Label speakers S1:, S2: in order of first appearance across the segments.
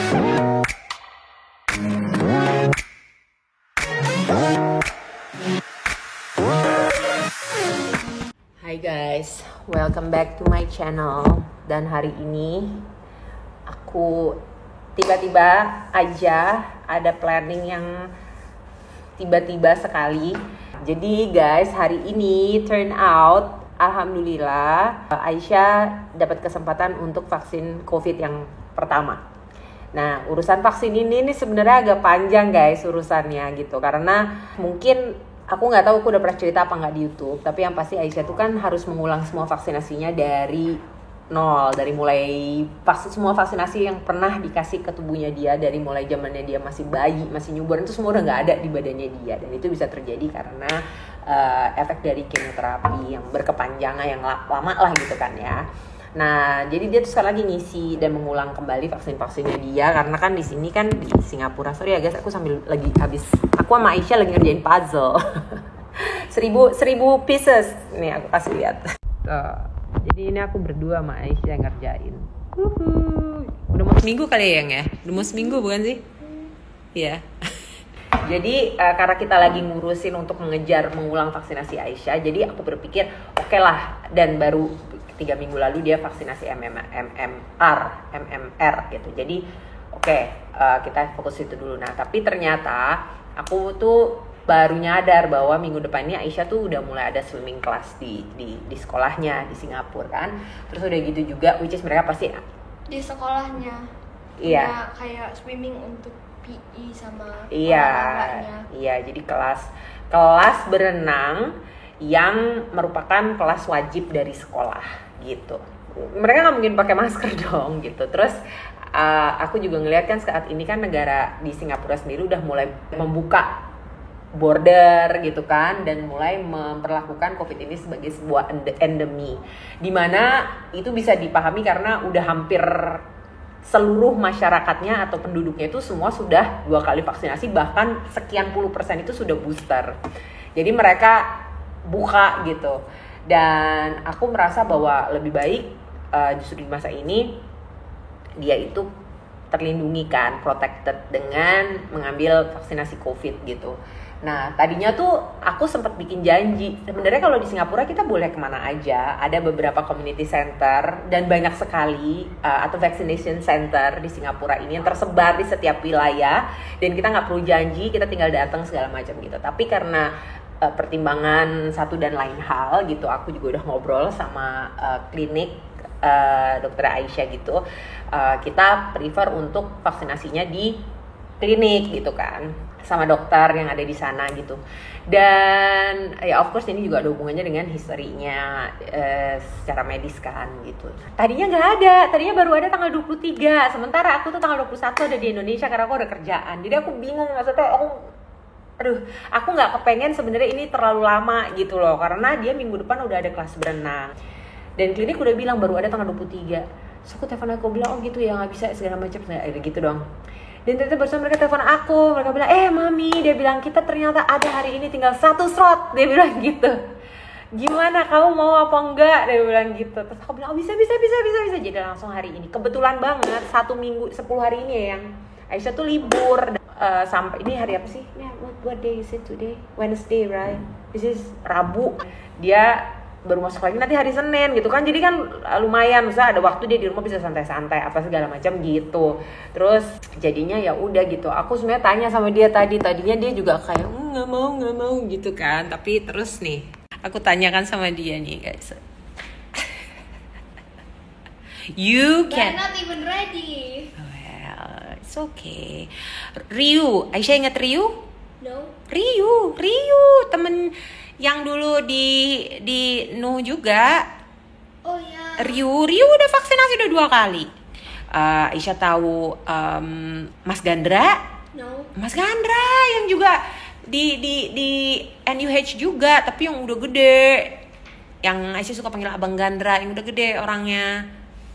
S1: Hai guys, welcome back to my channel. Dan hari ini aku tiba-tiba aja ada planning yang tiba-tiba sekali. Jadi guys, hari ini turn out alhamdulillah Aisyah dapat kesempatan untuk vaksin COVID yang pertama. Nah, urusan vaksin ini sebenarnya agak panjang guys urusannya gitu. Karena mungkin aku nggak tahu, aku udah pernah cerita apa nggak di YouTube. Tapi yang pasti Aisyah tuh kan harus mengulang semua vaksinasinya dari nol. Dari mulai semua vaksinasi yang pernah dikasih ke tubuhnya dia. Dari mulai zamannya dia masih bayi, masih newborn, itu semua udah nggak ada di badannya dia. Dan itu bisa terjadi karena efek dari kemoterapi yang berkepanjangan, yang lama lah gitu kan ya. Nah, jadi dia tuh sekarang lagi ngisi dan mengulang kembali vaksin-vaksinnya dia. Karena kan di sini kan di Singapura, sorry ya guys, aku sambil lagi aku sama Aisyah lagi ngerjain puzzle. 1000 pieces. Nih aku kasih lihat. Tuh. Jadi ini aku berdua sama Aisyah ngerjain. Udah mau seminggu kali ya, Yang ya? Udah mau seminggu bukan sih? Iya. Jadi karena kita lagi ngurusin untuk mengulang vaksinasi Aisyah, jadi aku berpikir oke lah, dan baru 3 minggu lalu dia vaksinasi MMR gitu. Jadi kita fokus itu dulu. Nah, tapi ternyata aku tuh baru nyadar bahwa minggu depan ini Aisyah tuh udah mulai ada swimming class di sekolahnya di Singapura kan. Terus udah gitu juga, which is mereka pasti
S2: di sekolahnya.
S1: Iya.
S2: Kayak swimming untuk PE sama
S1: olahraganya. Iya, jadi kelas berenang yang merupakan kelas wajib dari sekolah gitu. Mereka nggak mungkin pakai masker dong gitu. Terus aku juga ngeliat kan saat ini kan negara di Singapura sendiri udah mulai membuka border gitu kan, dan mulai memperlakukan COVID ini sebagai sebuah endemi, dimana itu bisa dipahami karena udah hampir seluruh masyarakatnya atau penduduknya itu semua sudah 2 kali vaksinasi, bahkan sekian puluh % itu sudah booster. Jadi mereka buka gitu, dan aku merasa bahwa lebih baik justru di masa ini dia itu terlindungi kan, protected dengan mengambil vaksinasi COVID gitu. Nah, tadinya tuh aku sempat bikin janji. Sebenarnya kalau di Singapura kita boleh kemana aja. Ada beberapa community center dan banyak sekali atau vaccination center di Singapura ini yang tersebar di setiap wilayah. Dan kita nggak perlu janji, kita tinggal datang segala macam gitu. Tapi karena pertimbangan satu dan lain hal gitu, aku juga udah ngobrol sama klinik dokter Aisyah gitu. Kita prefer untuk vaksinasinya di klinik gitu kan, sama dokter yang ada di sana gitu. Dan ya of course ini juga ada hubungannya dengan historinya secara medis kan gitu. Tadinya nggak ada, tadinya baru ada tanggal 23, sementara aku tuh tanggal 21 ada di Indonesia karena aku ada kerjaan. Jadi aku bingung, maksudnya aku nggak kepengen sebenarnya ini terlalu lama gitu loh, karena dia minggu depan udah ada kelas berenang dan klinik udah bilang baru ada tanggal 23. So aku telepon, aku bilang oh gitu ya, nggak bisa segala macam gitu dong. Dan ternyata barusan mereka telepon aku, mereka bilang mami, dia bilang kita ternyata ada hari ini tinggal 1 slot, dia bilang gitu. Gimana, kamu mau apa enggak, dia bilang gitu. Terus aku bilang bisa. Jadi langsung hari ini, kebetulan banget 1 minggu 10 hari ini ya yang Aisyah tuh libur sampai ini hari apa sih? What day is it today? Wednesday, right? This is Rabu. Dia baru masuk lagi nanti hari Senin gitu kan, jadi kan lumayan, misalnya ada waktu dia di rumah bisa santai-santai apa segala macam gitu. Terus jadinya ya udah gitu. Aku sebenarnya tanya sama dia tadinya dia juga kayak nggak mau gitu kan, tapi terus nih aku tanyakan sama dia nih guys, you can
S2: not even ready.
S1: Well, it's okay. Ryu, Aisyah ingat Ryu?
S2: No.
S1: Ryu temen yang dulu di Nuh juga.
S2: Oh ya.
S1: Ryu udah vaksinasi udah 2 kali. Aisyah tahu Mas Gandra?
S2: No.
S1: Mas Gandra yang juga di NUH juga, tapi yang udah gede. Yang Aisyah suka panggil Abang Gandra, yang udah gede orangnya.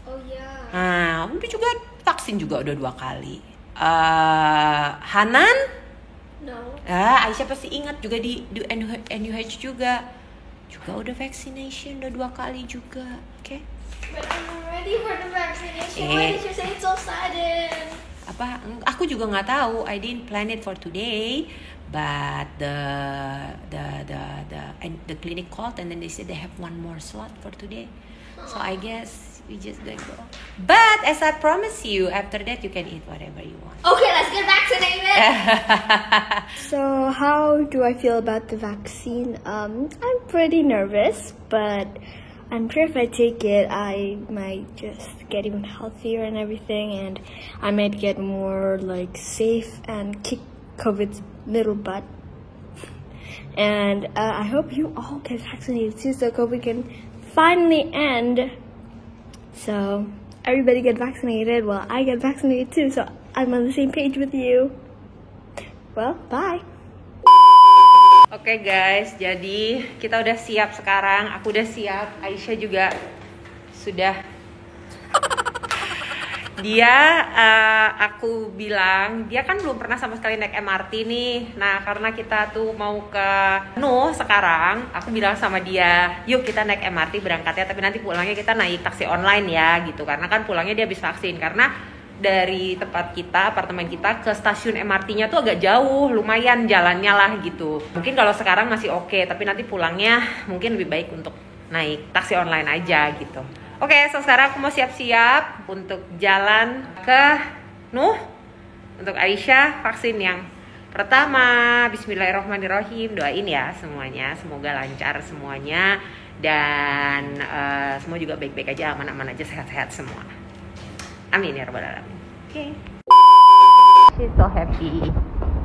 S2: Oh ya.
S1: Nah, udah juga vaksin juga udah 2 kali. Hanan?
S2: No.
S1: Aisyah pasti ingat juga di NUH juga udah vaccination udah 2 kali juga, oke?
S2: But I'm not ready for the vaccination. Why did you say it so sudden?
S1: Aku juga nggak tahu. I didn't plan it for today, but the clinic called and then they said they have one more slot for today. So I guess we just gonna go. But as I promise you, after that you can eat whatever you want.
S2: Okay, let's get vaccinated.
S3: So how do I feel about the vaccine? I'm pretty nervous, but I'm sure if I take it, I might just get even healthier and everything, and I might get more like safe and kick COVID's little butt. And I hope you all get vaccinated too, so COVID can finally end. So everybody get vaccinated. Well, I get vaccinated too, so I'm on the same page with you. Well, bye.
S1: Oke guys, jadi kita udah siap sekarang. Aku udah siap, Aisyah juga sudah. Aku bilang, dia kan belum pernah sama sekali naik MRT nih. Nah, karena kita tuh mau ke Nuh sekarang, aku bilang sama dia, yuk kita naik MRT berangkatnya, tapi nanti pulangnya kita naik taksi online ya, gitu. Karena kan pulangnya dia habis vaksin, karena dari tempat kita, apartemen kita ke stasiun MRT-nya tuh agak jauh, lumayan jalannya lah gitu. Mungkin kalau sekarang masih oke, tapi nanti pulangnya mungkin lebih baik untuk naik taksi online aja gitu. Oke, so sekarang aku mau siap-siap untuk jalan ke Nuh untuk Aisyah vaksin yang pertama. Bismillahirrahmanirrahim. Doain ya semuanya, semoga lancar semuanya dan semua juga baik-baik aja, aman-aman aja, sehat-sehat semua. Amin ya rabbal alamin. Oke. She's so happy.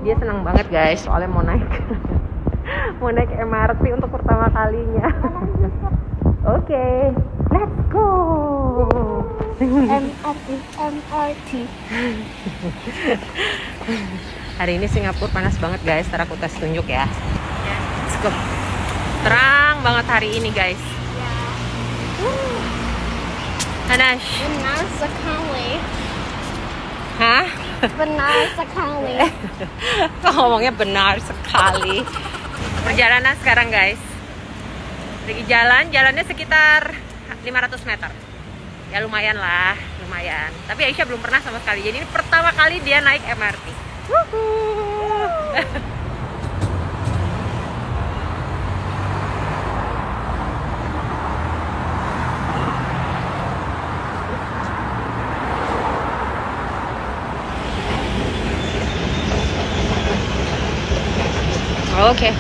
S1: Dia senang banget guys, soalnya mau naik MRT untuk pertama kalinya. Oke, let's go.
S3: MRT.
S1: Hari ini Singapura panas banget guys. Ntar aku tes tunjuk ya. Let's go. Terang banget hari ini guys. Panas.
S3: Benar sekali.
S1: Hah?
S3: Benar sekali.
S1: Kok ngomongnya benar sekali. Perjalanan sekarang guys. Lagi jalannya sekitar 500 meter. Ya lumayan lah, lumayan. Tapi Aisyah belum pernah sama sekali. Jadi ini pertama kali dia naik MRT. Oke.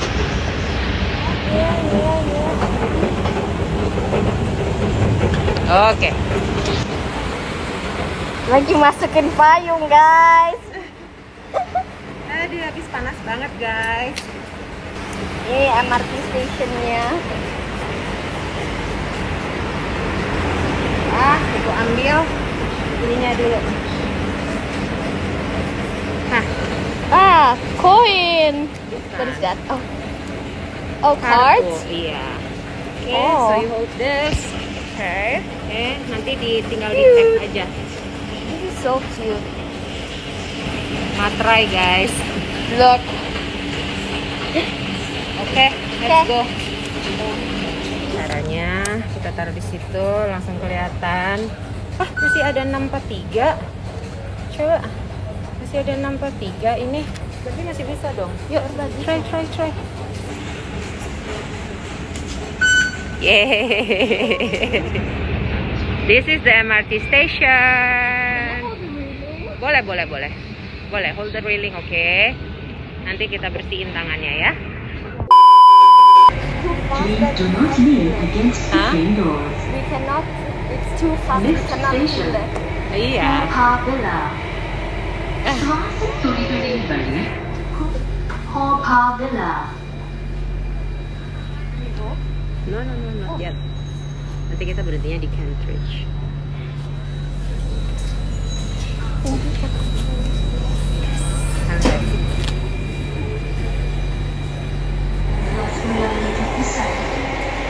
S1: Oke.
S3: Lagi masukin payung, guys.
S1: Aduh, habis panas banget, guys.
S3: Ini MRT stationnya.
S1: Aku ambil ininya dulu.
S3: Coin. What is that? Oh, cards?
S1: Iya. Oke,
S3: Oh.
S1: so you hold this.
S3: Okay.
S1: Oke, nanti tinggal di tag aja.
S3: This is so cute.
S1: Matrai, guys.
S3: Look.
S1: Oke, let's go. Caranya kita taruh di situ, langsung kelihatan. Masih ada 643. Coba. Masih ada 643 ini. Berarti masih bisa dong. Yuk, try. Yeay. This is the MRT station. Boleh. Hold the railing, oke. Nanti kita bersihin tangannya ya.
S4: Please do not lean against the screen doors.
S3: We cannot. It's too fast. We
S4: Next
S3: cannot do
S4: station.
S3: that.
S1: Iya.
S4: Haw-Par-Villa. 수학생 소리 들리는 발레 Haw-Par-Villa.
S1: No, not yet. Nanti kita berhentinya di Kentridge.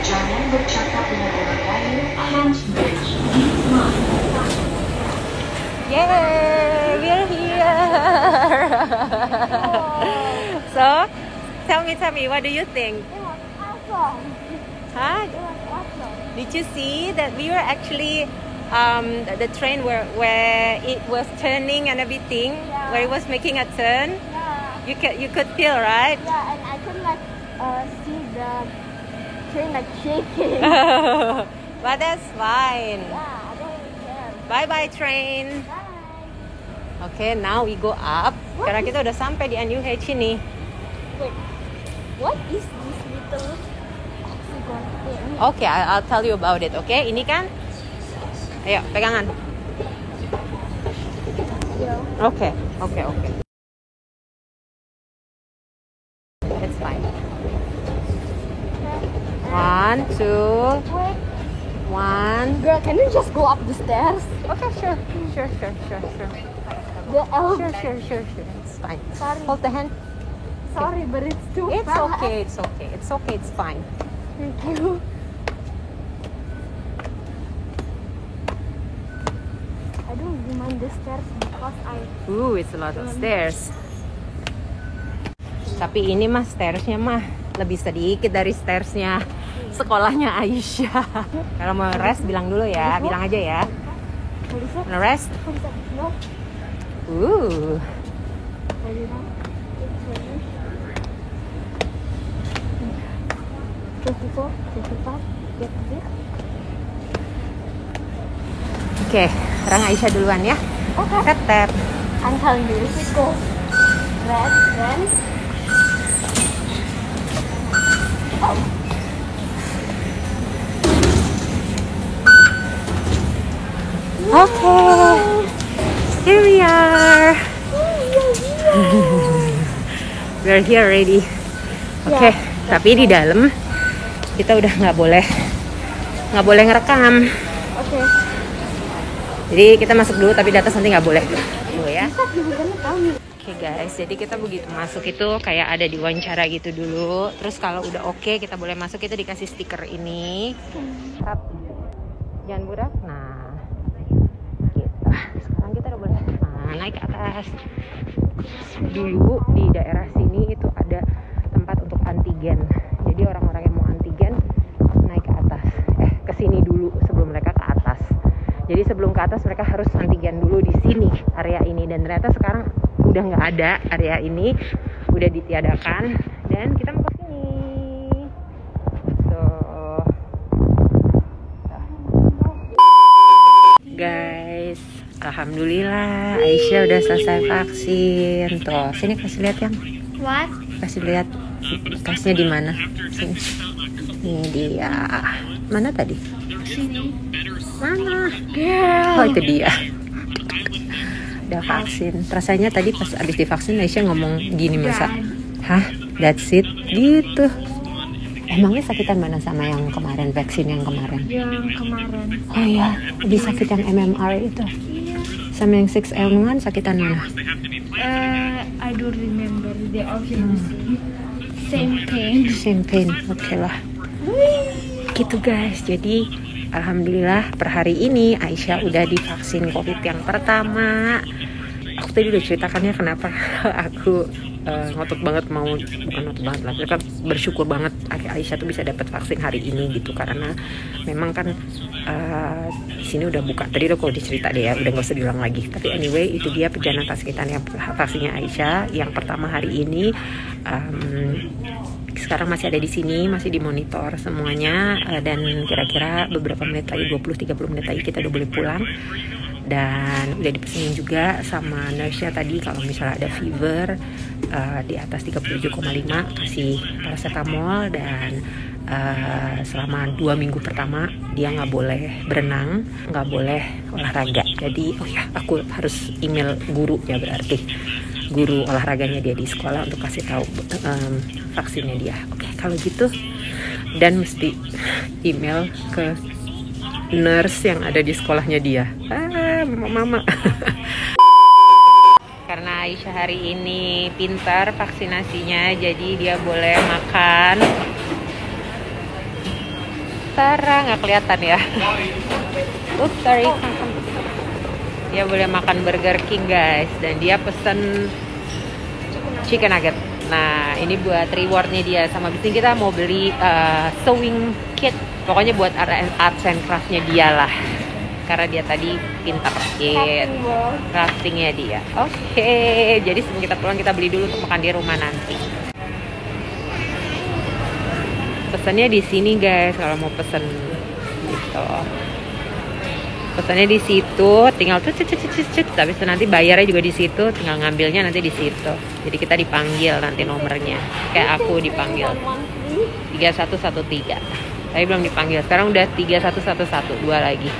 S4: Jangan bercakap dengan orang lain. Kentridge.
S1: Yay, we're here. So, tell me, what do you think?
S3: It was awesome.
S1: Huh?
S3: It was awesome.
S1: Did you see that we were actually the train where it was turning and everything, where it was making a turn.
S3: Yeah.
S1: You could feel, right?
S3: Yeah, and I could like see the train like shaking.
S1: But that's fine.
S3: Yeah, I don't really care.
S1: Bye bye train.
S3: Bye.
S1: Okay, now we go up. Karena kita udah sampai di NUH ini.
S3: Wait, what is this little octagon thing?
S1: Okay, I'll tell you about it. Okay, ini kan. Ayo, pegangan.
S3: Yeah.
S1: Okay. It's fine. 1, 2,
S3: Wait,
S1: 1.
S3: girl, can you just go up the stairs?
S1: Okay, sure.
S3: The elevator.
S1: Sure. It's fine.
S3: Sorry.
S1: Hold the hand.
S3: Sorry, but it's too
S1: It's
S3: fast.
S1: okay. It's fine.
S3: Thank you. I don't really mind the stairs because
S1: Ooh, it's a lot of stairs. Tapi ini mah stairsnya mah lebih sedikit dari stairsnya sekolahnya Aisyah. Kalau mau rest bilang dulu ya, bilang aja ya. Mau rest?
S3: No.
S1: Ooh. Oke, sekarang Aisyah duluan ya.
S3: Okay.
S1: Tetep.
S3: I'm telling you, if it goes red, then
S1: Okay. Here we are. We're here already. Oke, tapi di dalam kita udah nggak boleh ngerekam.
S3: okay.
S1: Jadi kita masuk dulu, tapi di atas nanti nggak boleh. Dulu ya. Oke guys, jadi kita begitu masuk itu kayak ada diwawancara gitu dulu. Terus kalau udah oke, kita boleh masuk, kita dikasih stiker ini. Tap. Jangan burak. Nah, gitu. Sekarang kita udah boleh naik ke atas. Dulu di daerah sini itu ada tempat untuk antigen. Jadi orang-orang yang mau antigen naik ke atas. Ke sini dulu sebelum mereka ke atas. Jadi sebelum ke atas mereka harus antigen dulu di sini, area ini. Dan ternyata sekarang udah nggak ada area ini, udah ditiadakan. Dan kita mau ke sini. Guys, alhamdulillah Aisyah udah selesai vaksin. Tuh, sini kasih lihat yang.
S3: What?
S1: Kasih lihat tasnya di mana? Sini. Ini dia. Mana tadi? Mana? Oh, itu dia. Udah vaksin. Rasanya tadi pas abis divaksin Aisyah ngomong gini masa. Hah? That's it? Gitu. Emangnya sakitan mana sama yang kemarin, vaksin yang kemarin?
S3: Yang kemarin.
S1: Oh iya, lebih sakit yang MMR itu. Sama yang 6M1 sakitan mana?
S3: I don't remember. They all same pain.
S1: Same pain, oke lah. Gitu guys, jadi alhamdulillah per hari ini Aisyah udah divaksin COVID yang pertama. Aku tadi udah ceritakannya kenapa aku ngotot banget bukan ngotot banget lah, kan bersyukur banget Aisyah tuh bisa dapat vaksin hari ini gitu, karena memang kan sini udah buka. Tadi udah kalau dicerita deh ya, udah nggak usah diulang lagi. Tapi anyway, itu dia perjalanan sakitannya vaksinnya Aisyah yang pertama hari ini. Sekarang masih ada di sini, masih dimonitor semuanya, dan kira-kira beberapa menit lagi, 20-30 menit lagi kita udah boleh pulang. Dan udah dipesenin juga sama nurse-nya tadi kalau misalnya ada fever di atas 37,5 kasih paracetamol, dan selama 2 minggu pertama dia nggak boleh berenang, nggak boleh olahraga. Jadi oh ya, aku harus email guru ya, berarti guru olahraganya dia di sekolah untuk kasih tahu vaksinnya dia. Oke, kalau gitu, dan mesti email ke nurse yang ada di sekolahnya dia. Mama. Karena Aisyah hari ini pintar vaksinasinya, jadi dia boleh makan. Tara, nggak kelihatan ya. Oops, sorry. Dia boleh makan Burger King guys, dan dia pesen chicken nugget. Nah, ini buat rewardnya dia. Sama abis ini kita mau beli sewing kit, pokoknya buat arts and craftnya dia lah. karena dia tadi pintar craftingnya dia. Oke, jadi sebelum kita pulang kita beli dulu untuk makan di rumah nanti. Pesannya di sini guys, kalau mau pesen gitu. Pesannya di situ, tinggal cut. Tapi nanti bayarnya juga di situ, tinggal ngambilnya nanti di situ. Jadi kita dipanggil nanti nomornya. Kayak aku dipanggil 3113. Tapi belum dipanggil. Sekarang udah 3111, 2 lagi.